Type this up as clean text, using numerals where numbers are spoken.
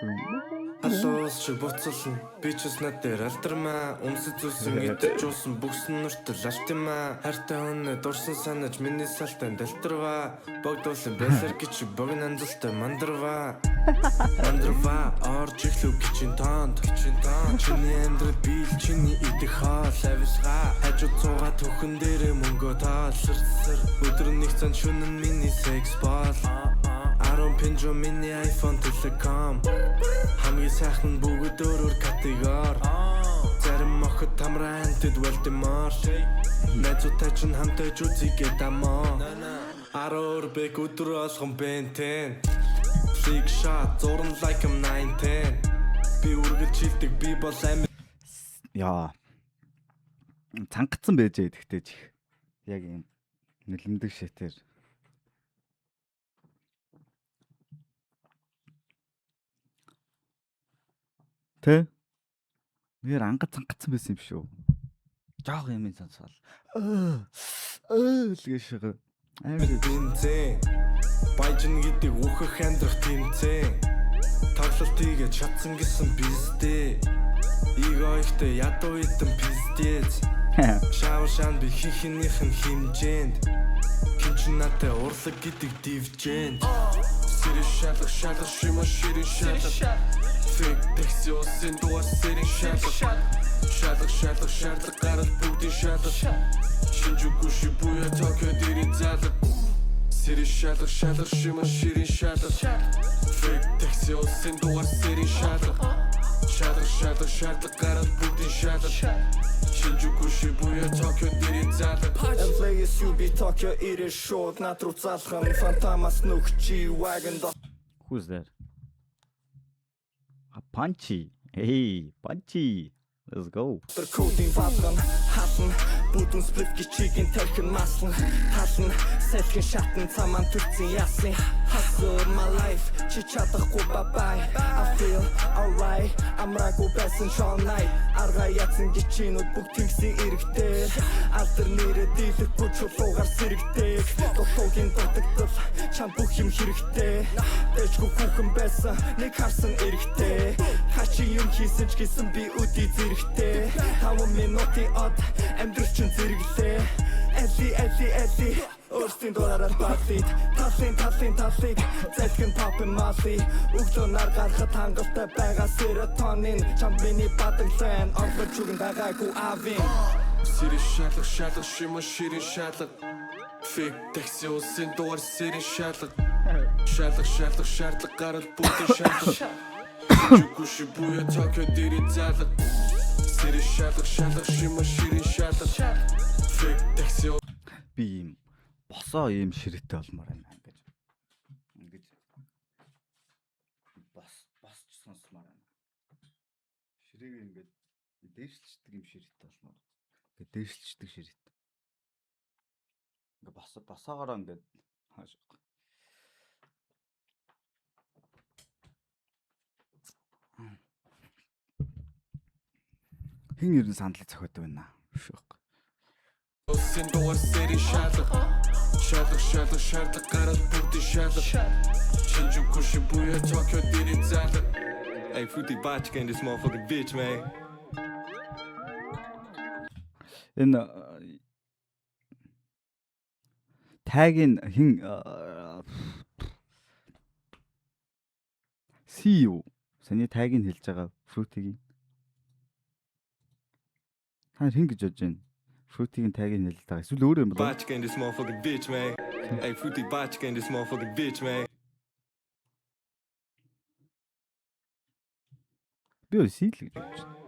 Алуус чи буцална би ч бас над дээр алдармаа өмсөж зүсэн идэж уусан бүгсэн нүртэл алтимаа хайртай хүнээ дурсан санаж миний салтанд алтарва богдуулсан бэлэр гэж богн анзалтай мандарва орж ихлүү гिचэн тоонд чиний амьдрал биел чиний идэх хаал ависгаа хажууд цугаа төхөн дээрээ мөнгө таалсар өдөр нэг цан шүнэн миний секс бол 10 пинжо миний iPhone Telecom хамгийн сайхан бүгд өөрөөр категори зарим охид тамраантэд Валдимар найзуутай чинь хамтаж үзье дамаа ароор бэг өдөр олгон бентэн Big shot зурн like I'm 19 би үргэлж хилдэг би бол амин яа цангацсан байжээ гэхдээ чих яг юм нэлэмдэг шитээр тэ нэр ангад цангацсан байсан юм шүү жоох юм сонсвол лгээшээ амир бинзэн Баяжин гэдэг үхэх амьдрах тэмцээн тоглолт хийгээд шатсан гэсэн биздээ Иго ихтэй ядуу идэн пиздец шаан би хинхнийх нь хэмжээнд хинч надтай урлаг гэдэг дивжээнд сэрэ шалах шима ширин шалах фик такси усын дуар сэрин шалах гарал бүгдийн шалах шинжүүгүй шибуя Токио дэрийн залах сэрэ шалах шима ширин шалах фик такси усын дуар сэрин шалах гарал бүгдийн шалах шинжүүгүй шибуя Токио дэрийн залах Employees you be Tokyo ирээ шууд над руу залхан фантомас нүхчи wagon Who's that? Punchy. Hey, Punchy. Let's go. Тэр кодын валган хатан бүдүн сплит гिचигийн тархин маслан талан сэлхэн шатан цаман төрцөн ясны hustle my life чи чадахгүй bye I feel alright амраагүй байсан all night арга ятсан гिचинүүд бүгд тэнгисийн иргэдээ алдар нэрээ дийлэхгүй чулуугаар сэрэгдээ дутуугийн дутагдал чам бүх юм хэрэгтэй дэжгүй хүүхэн байсан нэг харсан эрэхтэй хачи юм хийсэн ч гэсэн би үдий зэрэг 5 минутын од амьдрал чинь зэрэглээ Эли өөрсдийн дураараа баатид талын зэлхэн попын мали өглөөнөр гарахад хангалттай байгаа серотонин чам миний бадаглан орлож үгэн байгаагүй авин сэрэ шалах шима ширин шалах фик такси усын дуар сэрин шалах гарал бүгдийн шалах шинжүүгүй шибуя Токио дэрийн залах сэрэ шалах шима ширин шалах фик такси Би юм босоо юм ширэттэй болмоор байна ингэж босч сонсмаар байна. Ширээг ингээд дээшлждэг юм ширэттэй болмоор. Ингээд дээшлждэг ширэт. Ингээд босоогоор ингээд хааш. Хин ер нь сандлыг зохиодог байна. Шүүх. Усын дуар сэрин шалах гарал бүгдийн шалах шинжүүгүй шибуя Токио дэрийн залах Hey, Fruity Botchka in this motherfucking bitch, man. Энэ тагийн хин CEO саний тагийг хэлж байгаа Fruity-гийн хин гэж бодож байна. Fruity-гийн тагийг хэлж байгаа. Эсвэл өөр юм болов? Botchka in this motherfucking bitch, man. Hey, Fruity Botchka in this motherfucking bitch, man. Би өөр сийл гэж бодож байна.